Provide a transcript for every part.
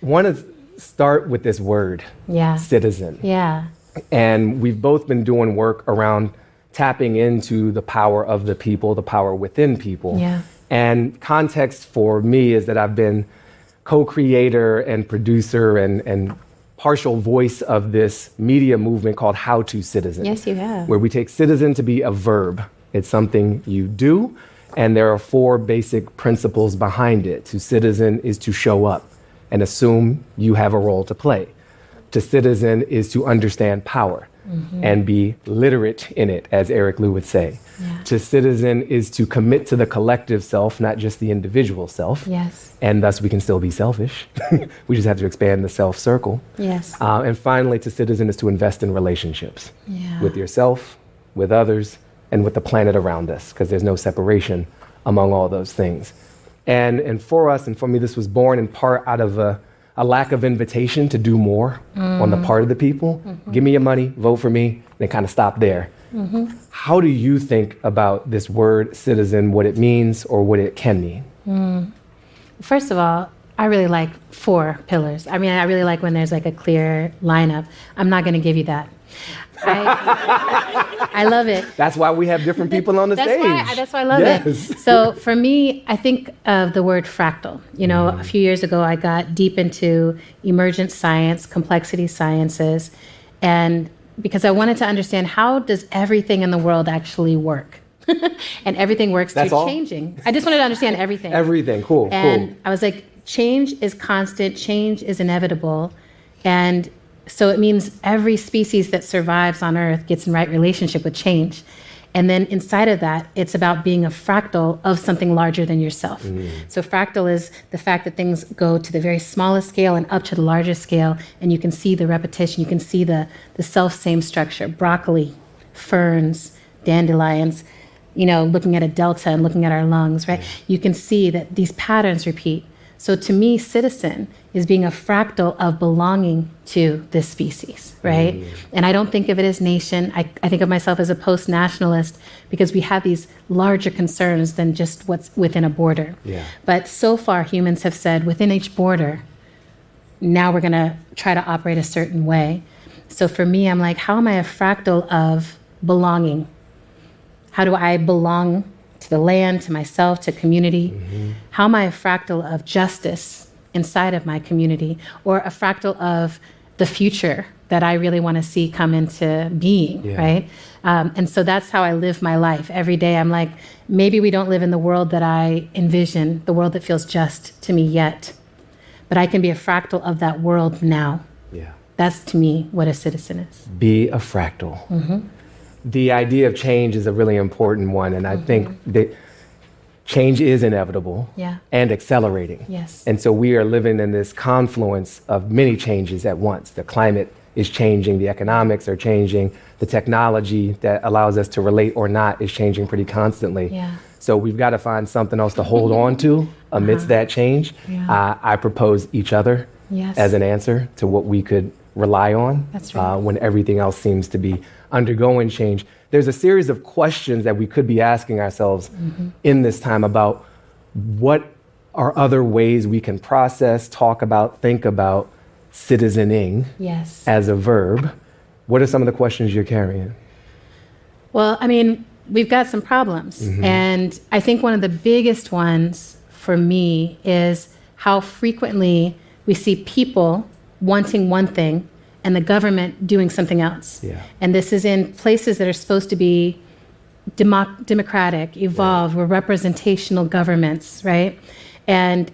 want to start with this word, citizen. Yeah. And we've both been doing work around tapping into the power of the people, the power within people. Yeah. And context for me is that I've been co-creator and producer and partial voice of this media movement called How to Citizen. Yes, you have. Where we take citizen to be a verb. It's something you do, and there are 4 basic principles behind it. To citizen is to show up and assume you have a role to play. To citizen is to understand power and be literate in it, as Eric Liu would say. Yeah. To citizen is to commit to the collective self, not just the individual self. Yes. And thus we can still be selfish. We just have to expand the self circle. Yes. And finally, to citizen is to invest in relationships with yourself, with others, and with the planet around us, because there's no separation among all those things. And for us, and for me, this was born in part out of a lack of invitation to do more on the part of the people. Give me your money, vote for me, and kind of stop there. How do you think about this word citizen, what it means or what it can mean? First of all, I really like 4 pillars. I mean, I really like when there's like a clear lineup. I'm not going to give you that. I love it. That's why we have different people on the stage. That's why I love it. So for me, I think of the word fractal. You know, a few years ago, I got deep into emergent science, complexity sciences, and because I wanted to understand how does everything in the world actually work? And everything works through changing. I just wanted to understand everything. Everything, cool. I was like, change is constant, change is inevitable, and so it means every species that survives on Earth gets in right relationship with change. And then inside of that, it's about being a fractal of something larger than yourself. So fractal is the fact that things go to the very smallest scale and up to the largest scale, and you can see the repetition, you can see the self-same structure. Broccoli, ferns, dandelions, you know, looking at a delta and looking at our lungs, right? You can see that these patterns repeat. So to me, citizen is being a fractal of belonging to this species, right? And I don't think of it as nation. I think of myself as a post-nationalist because we have these larger concerns than just what's within a border. But so far, humans have said within each border, now we're going to try to operate a certain way. So for me, I'm like, how am I a fractal of belonging? How do I belong to the land, to myself, to community? How am I a fractal of justice inside of my community, or a fractal of the future that I really want to see come into being, right? And so that's how I live my life. Every day I'm like, maybe we don't live in the world that I envision, the world that feels just to me yet, but I can be a fractal of that world now. That's to me what a citizen is. Be a fractal. The idea of change is a really important one, and I think that change is inevitable and accelerating. And so we are living in this confluence of many changes at once. The climate is changing, the economics are changing, the technology that allows us to relate or not is changing pretty constantly. So we've got to find something else to hold on to amidst that change. I propose each other as an answer to what we could rely on when everything else seems to be undergoing change. There's a series of questions that we could be asking ourselves in this time about what are other ways we can process, talk about, think about citizening as a verb. What are some of the questions you're carrying? Well, I mean, we've got some problems. And I think one of the biggest ones for me is how frequently we see people wanting one thing and the government doing something else. And this is in places that are supposed to be democratic, evolved, we're representational governments, right? And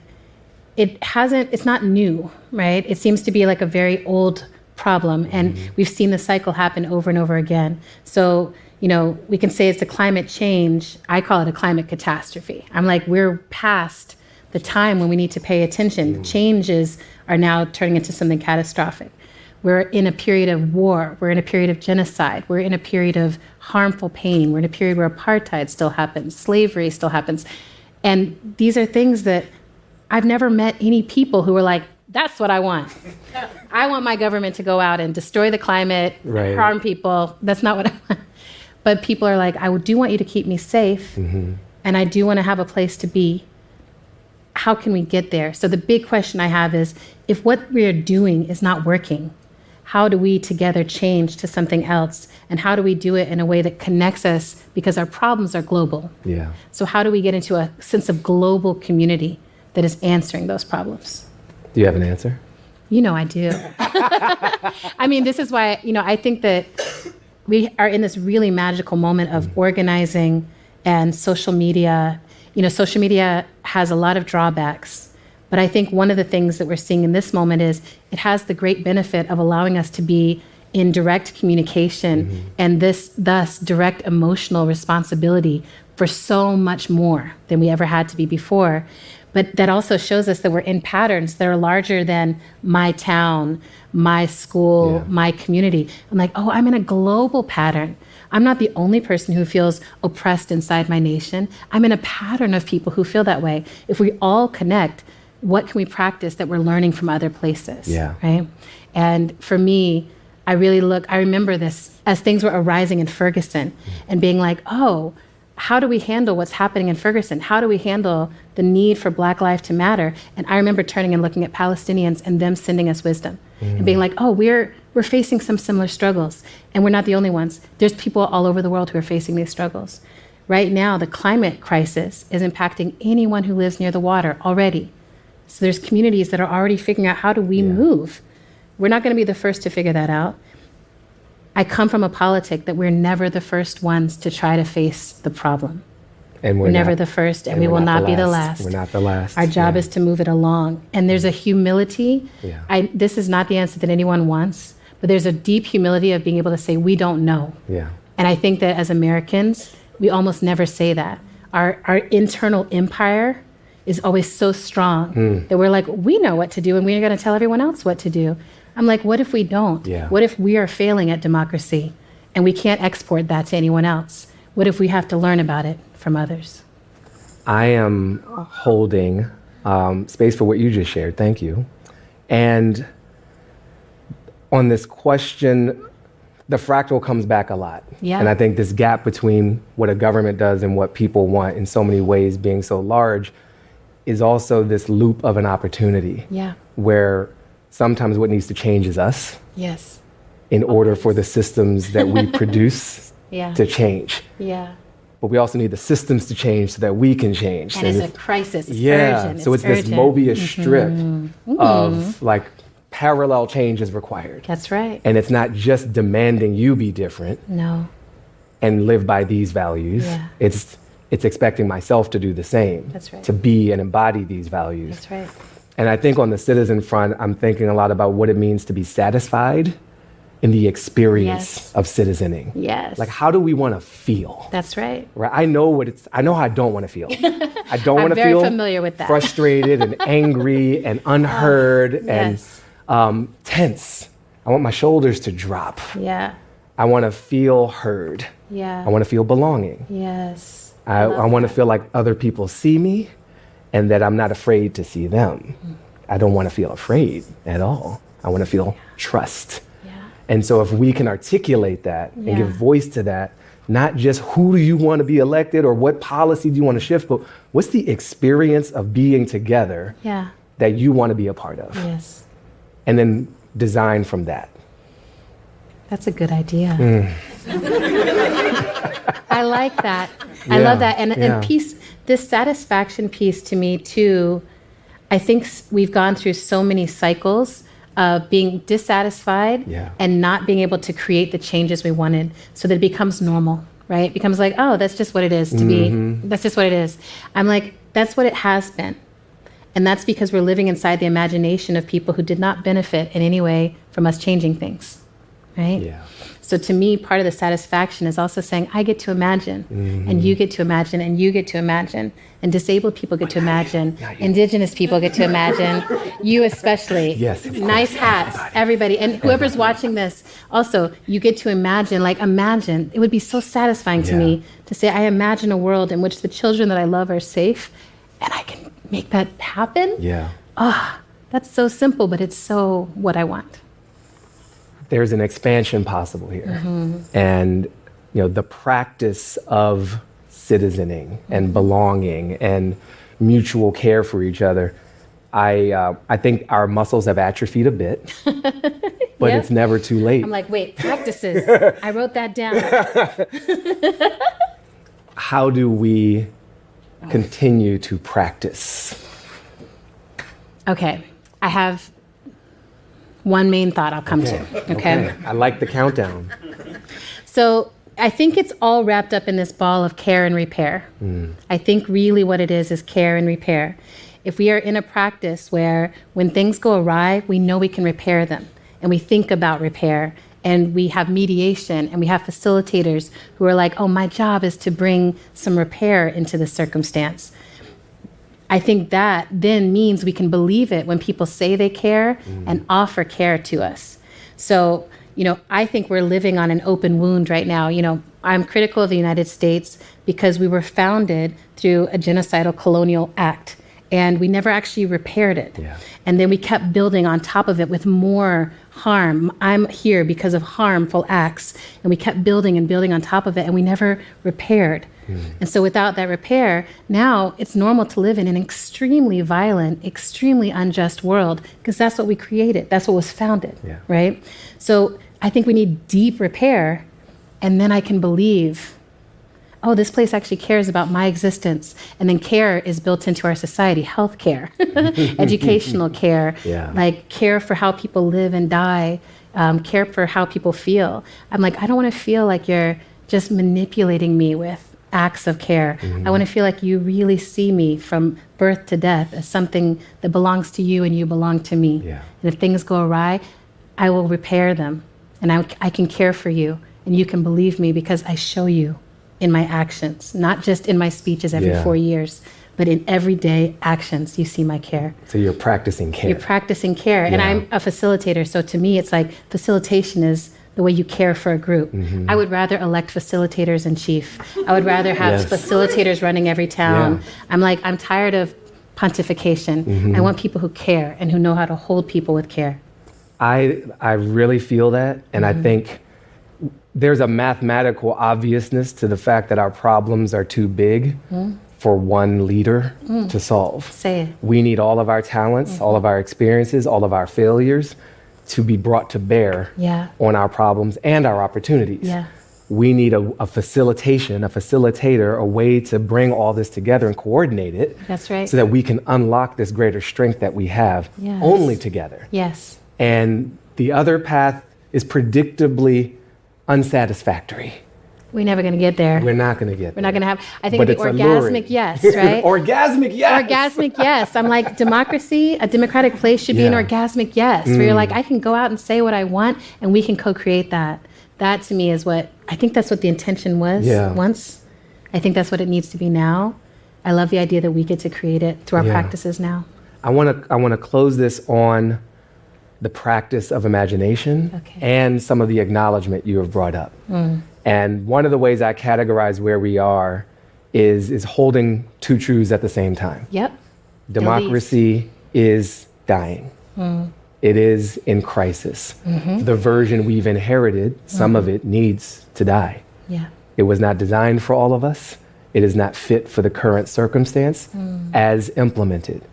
it's not new, right? It seems to be like a very old problem, and we've seen the cycle happen over and over again. So, you know, we can say it's a climate change. I call it a climate catastrophe. I'm like, we're past the time when we need to pay attention. Changes are now turning into something catastrophic. We're in a period of war. We're in a period of genocide. We're in a period of harmful pain. We're in a period where apartheid still happens, slavery still happens. And these are things that I've never met any people who are like, that's what I want. I want my government to go out and destroy the climate, harm people. That's not what I want. But people are like, I do want you to keep me safe, and I do want to have a place to be. how can we get there? So the big question I have is, if what we're doing is not working, how do we together change to something else? And how do we do it in a way that connects us? Because our problems are global. Yeah. So how do we get into a sense of global community that is answering those problems? Do you have an answer? You know I do. I mean, this is why, I think that we are in this really magical moment of organizing and social media. Social media has a lot of drawbacks, but I think one of the things that we're seeing in this moment is it has the great benefit of allowing us to be in direct communication and thus direct emotional responsibility for so much more than we ever had to be before. But that also shows us that we're in patterns that are larger than my town, my school, my community. I'm like, oh, I'm in a global pattern. I'm not the only person who feels oppressed inside my nation. I'm in a pattern of people who feel that way. If we all connect, what can we practice that we're learning from other places? Yeah. Right? And for me, I remember this as things were arising in Ferguson and being like, oh, how do we handle what's happening in Ferguson? How do we handle the need for Black life to matter? And I remember turning and looking at Palestinians and them sending us wisdom and being like, oh, we're facing some similar struggles. And we're not the only ones. There's people all over the world who are facing these struggles. Right now, the climate crisis is impacting anyone who lives near the water already. So there's communities that are already figuring out, how do we move? We're not going to be the first to figure that out. I come from a politic that we're never the first ones to try to face the problem. And we're never the first, and we will not be the last. We're not the last. Our job is to move it along. And there's a humility. This is not the answer that anyone wants, but there's a deep humility of being able to say, we don't know. Yeah. And I think that as Americans, we almost never say that. Our internal empire is always so strong that we're like, we know what to do, and we're going to tell everyone else what to do. I'm like, what if we don't? Yeah. What if we are failing at democracy and we can't export that to anyone else? What if we have to learn about it from others? I am holding space for what you just shared. Thank you. And on this question, the fractal comes back a lot. Yeah. And I think this gap between what a government does and what people want in so many ways being so large is also this loop of an opportunity. Yeah. Where sometimes what needs to change is us. Yes. In order for the systems that we produce to change. Yeah. But we also need the systems to change so that we can change. And it's a crisis. It's urgent. So it's this Mobius strip of like parallel change is required. That's right. And it's not just demanding you be different. No. And live by these values. Yeah. It's expecting myself to do the same. That's right. To be and embody these values. That's right. And I think on the citizen front, I'm thinking a lot about what it means to be satisfied in the experience of citizening. Yes. Like, how do we want to feel? That's right. Right. I know how I don't want to feel. I don't want to feel very familiar with that. Frustrated and angry and unheard and tense. I want my shoulders to drop. Yeah. I want to feel heard. Yeah. I want to feel belonging. Yes. I want to feel like other people see me and that I'm not afraid to see them. I don't want to feel afraid at all. I want to feel trust. And so if we can articulate that and give voice to that, not just who do you want to be elected or what policy do you want to shift, but what's the experience of being together that you want to be a part of? Yes. And then design from that. That's a good idea. I like that. I love that. And peace, this satisfaction piece to me too, I think we've gone through so many cycles of being dissatisfied and not being able to create the changes we wanted, so that it becomes normal, right? It becomes like, oh, that's just what it is to be. That's just what it is. I'm like, that's what it has been. And that's because we're living inside the imagination of people who did not benefit in any way from us changing things, right? Yeah. So to me, part of the satisfaction is also saying, I get to imagine, and you get to imagine, and you get to imagine, and disabled people get to imagine, indigenous people get to imagine, you especially. Yes. Nice hats, everybody. And whoever's watching this, also, you get to imagine, imagine. It would be so satisfying to me to say, I imagine a world in which the children that I love are safe, and I can make that happen. Yeah. That's so simple, but it's so what I want. There's an expansion possible here. And the practice of citizening and belonging and mutual care for each other. I think our muscles have atrophied a bit, but it's never too late. I'm like, wait, practices. I wrote that down. How do we continue to practice? Okay, I have one main thought I'll come to. Okay. I like the countdown. So I think it's all wrapped up in this ball of care and repair. I think really what it is care and repair. If we are in a practice where when things go awry, we know we can repair them, and we think about repair, and we have mediation, and we have facilitators who are like, oh, my job is to bring some repair into the circumstance. I think that then means we can believe it when people say they care and offer care to us. So, I think we're living on an open wound right now. I'm critical of the United States because we were founded through a genocidal colonial act, and we never actually repaired it. Yeah. And then we kept building on top of it with more harm. I'm here because of harmful acts, and we kept building and building on top of it, and we never repaired. And so without that repair, now it's normal to live in an extremely violent, extremely unjust world, because that's what we created. That's what was founded, right? So I think we need deep repair, and then I can believe, oh, this place actually cares about my existence. And then care is built into our society, health care, educational care, like care for how people live and die, care for how people feel. I'm like, I don't want to feel like you're just manipulating me with acts of care. I want to feel like you really see me from birth to death as something that belongs to you and you belong to me. And if things go awry, I will repair them, and I can care for you, and you can believe me because I show you in my actions, not just in my speeches every 4 years, but in everyday actions, you see my care. So you're practicing care. You're practicing care. And I'm a facilitator. So to me, it's like facilitation is the way you care for a group. I would rather elect facilitators in chief. I would rather have facilitators running every town. I'm tired of pontification. I want people who care and who know how to hold people with care. I really feel that. And I think there's a mathematical obviousness to the fact that our problems are too big for one leader to solve. Say it. We need all of our talents, all of our experiences, all of our failures to be brought to bear on our problems and our opportunities. We need a facilitator, a way to bring all this together and coordinate it. That's right. So that we can unlock this greater strength that we have only together. Yes. And the other path is predictably unsatisfactory. We're never going to get there. We're not going to get there. We're not going to have, I think, the orgasmic yes, right? Orgasmic yes. Orgasmic yes. I'm like, democracy, a democratic place should be an orgasmic yes, where you're like, I can go out and say what I want, and we can co-create that. That to me is what, I think that's what the intention was once. I think that's what it needs to be now. I love the idea that we get to create it through our practices now. I want to close this on the practice of imagination and some of the acknowledgement you have brought up. And one of the ways I categorize where we are is holding two truths at the same time. Democracy is dying. It is in crisis. The version we've inherited, some of it needs to die. It was not designed for all of us. It is not fit for the current circumstance as implemented.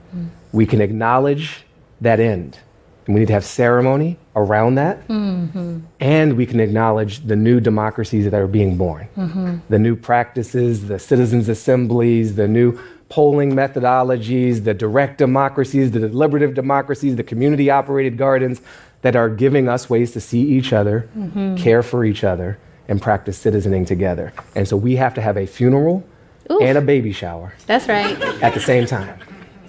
We can acknowledge that end. And we need to have ceremony around that. And we can acknowledge the new democracies that are being born. The new practices, the citizens' assemblies, the new polling methodologies, the direct democracies, the deliberative democracies, the community-operated gardens that are giving us ways to see each other, care for each other, and practice citizening together. And so we have to have a funeral and a baby shower. That's right. At the same time.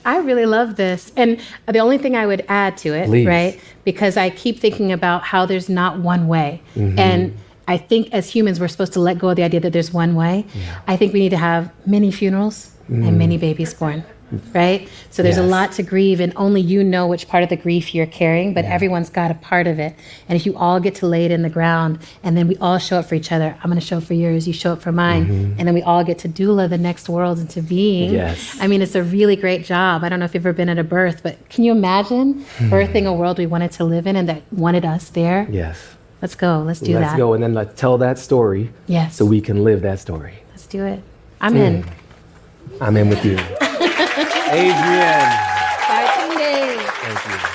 I really love this. And the only thing I would add to it, right, because I keep thinking about how there's not one way. And I think as humans, we're supposed to let go of the idea that there's one way. I think we need to have many funerals and many babies born, right? So there's a lot to grieve, and only you know which part of the grief you're carrying, but everyone's got a part of it. And if you all get to lay it in the ground, and then we all show up for each other, I'm going to show up for yours, you show up for mine, and then we all get to doula the next world into being. I mean, it's a really great job. I don't know if you've ever been at a birth, but can you imagine birthing a world we wanted to live in and that wanted us there? Let's go. Let's do that. Let's go, and then let's tell that story so we can live that story. Let's do it. I'm in. I'm in with you. Adrienne. Baratunde. Thank you.